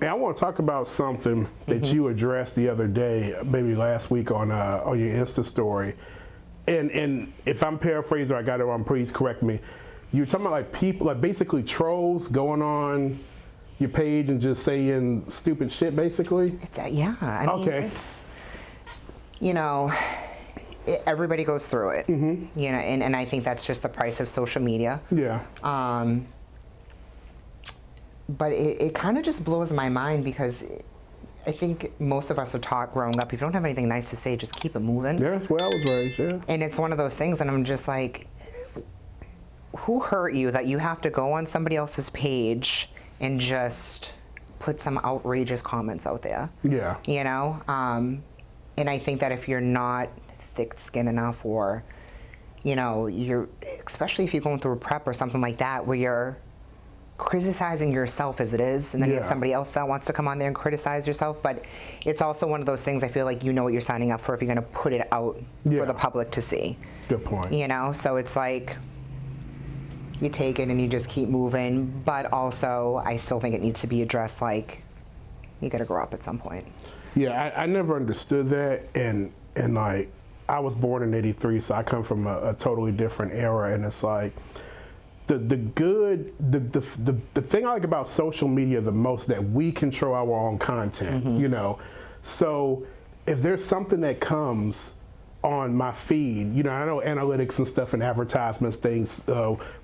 And I want to talk about something that you addressed the other day, maybe last week on your Insta story. And if I'm paraphrasing or I got it wrong, please correct me. You're talking about like people, like basically trolls going on your page and just saying stupid shit, basically? Yeah, I mean, it's, you know, everybody goes through it, you know, and I think that's just the price of social media. Yeah. But it kind of just blows my mind because I think most of us are taught growing up, if you don't have anything nice to say, just keep it moving. Yeah, that's where I was raised, yeah. And it's one of those things, and I'm just like, who hurt you that you have to go on somebody else's page and just put some outrageous comments out there? Yeah. You know? And I think that if you're not thick-skinned enough, or, you know, especially if you're going through a prep or something like that, where you're criticizing yourself as it is, and then you have somebody else that wants to come on there and criticize yourself. But it's also one of those things, I feel like you know what you're signing up for if you're going to put it out for the public to see. Good point. You know, so it's like you take it and you just keep moving, but also I still think it needs to be addressed, like you got to grow up at some point. Yeah, I never understood that, and like I was born in '83, so I come from a totally different era, and it's like the thing I like about social media the most, that we control our own content, you know. So if there's something that comes on my feed, you know, I know analytics and stuff and advertisements, things,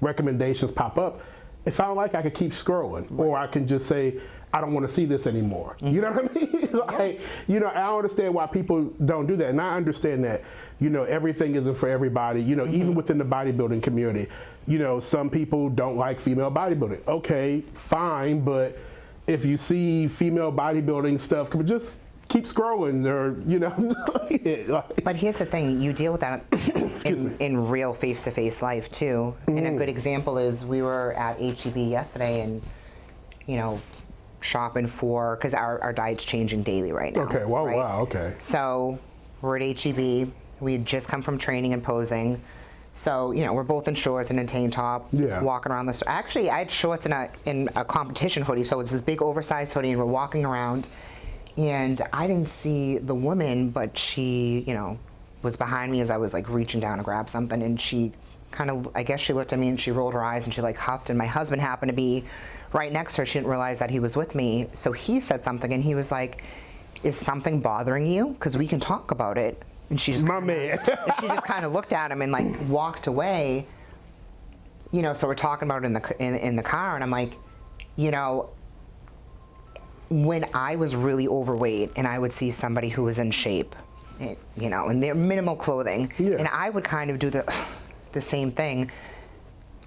recommendations pop up. If I don't like it, I can keep scrolling, or I can just say, I don't want to see this anymore. You know what I mean? Like, you know, I don't understand why people don't do that. And I understand that, you know, everything isn't for everybody, you know, even within the bodybuilding community. You know, some people don't like female bodybuilding. Okay, fine, but if you see female bodybuilding stuff, just keep scrolling, or, you know. But here's the thing, you deal with that in real face-to-face life too. And a good example is we were at HEB yesterday and, you know, shopping for, because our diet's changing daily right now. Okay, well, right? wow, okay. So we're at HEB, we had just come from training and posing. So, you know, we're both in shorts and a tank top, walking around the store. Actually, I had shorts in a competition hoodie, so it's this big oversized hoodie, and we're walking around. And I didn't see the woman, but she, you know, was behind me as I was like reaching down to grab something, and she kind of, I guess she looked at me and she rolled her eyes and she like huffed, and my husband happened to be right next to her. She didn't realize that he was with me. So he said something and he was like, is something bothering you? Because we can talk about it. And she just she just kind of looked at him and like walked away. You know, so we're talking about it in the car, and I'm like, you know, when I was really overweight and I would see somebody who was in shape, you know, in their minimal clothing, and I would kind of do the same thing.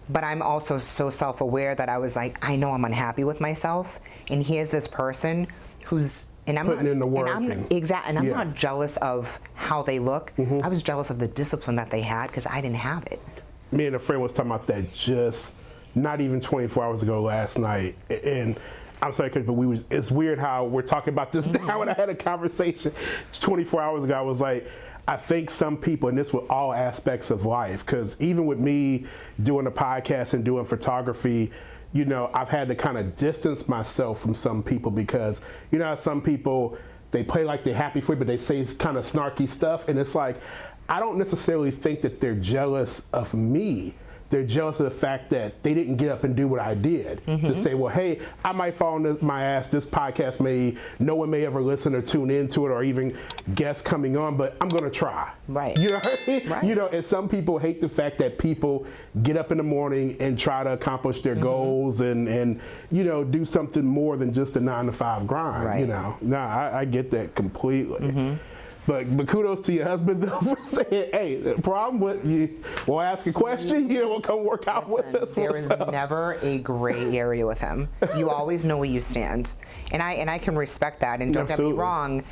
But I'm also so self-aware that I was like, I know I'm unhappy with myself, and here's this person who's, and I'm putting in the work. And I'm not jealous of how they look. I was jealous of the discipline that they had because I didn't have it. Me and a friend was talking about that just not even 24 hours ago last night, and I'm sorry, but it's weird how we're talking about this now, and I had a conversation 24 hours ago. I was like, I think some people, and this with all aspects of life, because even with me doing a podcast and doing photography, you know, I've had to kind of distance myself from some people because, you know, some people, they play like they're happy for you, but they say kind of snarky stuff. And it's like, I don't necessarily think that they're jealous of me. They're jealous of the fact that they didn't get up and do what I did. To say, well, hey, I might fall on my ass. This podcast no one may ever listen or tune into it or even guests coming on, but I'm going to try. Right. You know what I mean? Right. You know, and some people hate the fact that people get up in the morning and try to accomplish their goals and, you know, do something more than just a 9-to-5 grind. Right. You know, I get that completely. But kudos to your husband, though, for saying, hey, the problem with you, we'll ask a question, you know, we'll come work out with us. There is never a gray area with him. You always know where you stand. And I can respect that. And don't get me wrong,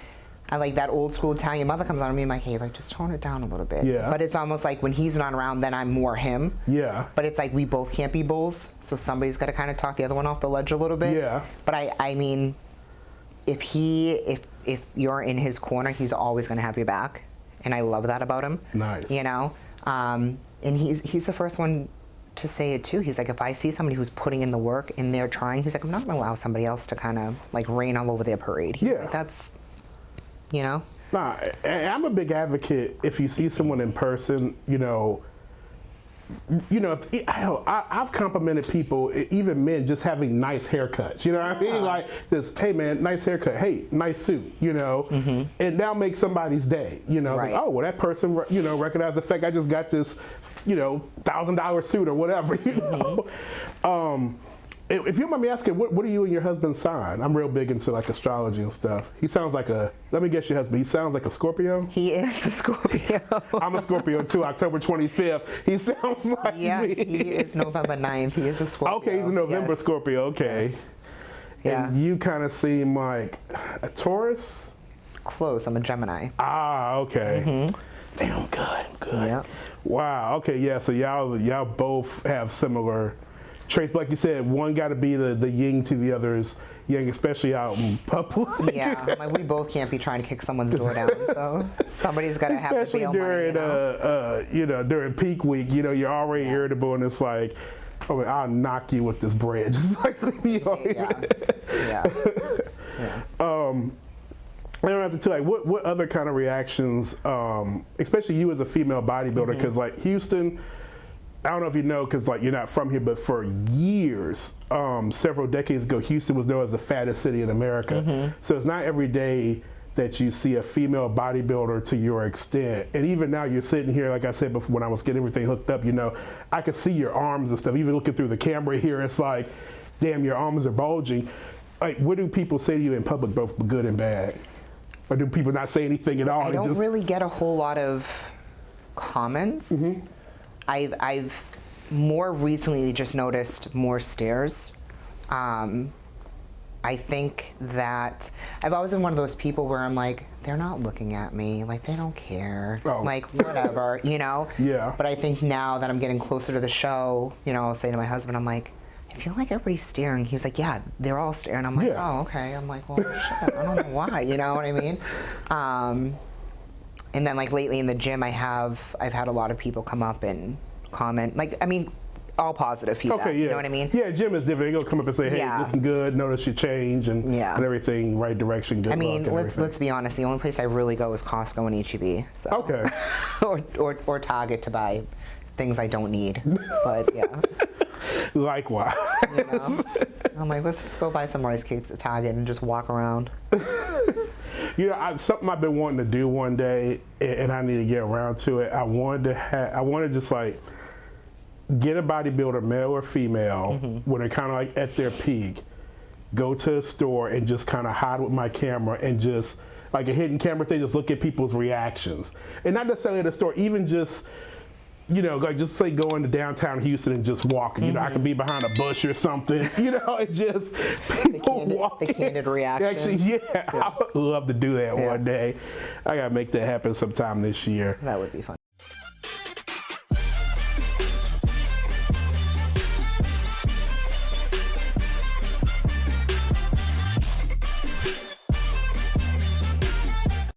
I like that old school Italian mother comes on me and I'm like, hey, like, just tone it down a little bit. Yeah. But it's almost like when he's not around, then I'm more him. Yeah. But it's like we both can't be bulls, so somebody's got to kind of talk the other one off the ledge a little bit. Yeah. But I mean, if you're in his corner, he's always going to have your back, and I love that about him. Nice. You know, and he's the first one to say it too. He's like, if I see somebody who's putting in the work and they're trying, he's like, I'm not going to allow somebody else to kind of like rain all over their parade. He's like, that's, you know? Nah, I'm a big advocate. If you see someone in person, I've complimented people, even men, just having nice haircuts. You know what I mean? Like this, hey man, nice haircut. Hey, nice suit. And that'll make somebody's day. It's like, oh, well, that person, recognized the fact I just got this, $1,000 suit or whatever. If you don't mind me asking, what are you and your husband's sign? I'm real big into like astrology and stuff. He sounds like let me guess your husband. He sounds like a Scorpio? He is a Scorpio. I'm a Scorpio too, October 25th. He sounds like me. He is November 9th. He is a Scorpio. Okay, he's a November Scorpio. Okay. Yes. Yeah. And you kind of seem like a Taurus? Close. I'm a Gemini. Ah, okay. Damn, good. Yeah. Wow. Okay, yeah. So y'all both have similar traits, but like you said, one got to be the yin to the other's yang, especially out in public. Yeah, like we both can't be trying to kick someone's door down, so somebody's got to have the bail money. During peak week, you're already irritable, and it's like, oh, I'll knock you with this bridge. It's like, leave me alone. Yeah. I don't have to tell, like, what other kind of reactions, especially you as a female bodybuilder, because like Houston, I don't know if you know, because like you're not from here, but for years, several decades ago, Houston was known as the fattest city in America. So it's not every day that you see a female bodybuilder to your extent. And even now you're sitting here, like I said before, when I was getting everything hooked up, I could see your arms and stuff. Even looking through the camera here, it's like, damn, your arms are bulging. Like, what do people say to you in public, both good and bad? Or do people not say anything at all? I don't really get a whole lot of comments. I've more recently just noticed more stares. I think that I've always been one of those people where I'm like, they're not looking at me, like they don't care, like whatever, Yeah. But I think now that I'm getting closer to the show, I'll say to my husband, I'm like, I feel like everybody's staring. He was like, yeah, they're all staring. I'm like, oh, okay. I'm like, well, shit, I don't know why, you know what I mean? And then like lately in the gym, I've had a lot of people come up and comment, like, I mean, all positive feedback. Okay, yeah. You know what I mean? Yeah, gym is different. They'll come up and say, hey, looking good, notice your change and everything, right direction, good luck. I mean, let's be honest, the only place I really go is Costco and HEB. So. Okay. or Target to buy things I don't need. But yeah. Likewise. I'm like, let's just go buy some rice cakes at Target and just walk around. Something I've been wanting to do one day, and I need to get around to it. I want to just like get a bodybuilder, male or female, when they're kind of like at their peak, go to a store and just kind of hide with my camera and just like a hidden camera thing, just look at people's reactions, and not necessarily at the store, even just. Like just say going to downtown Houston and just walking. I could be behind a bush or something. And just people walking. The candid reaction. Actually, I would love to do that one day. I gotta make that happen sometime this year. That would be fun.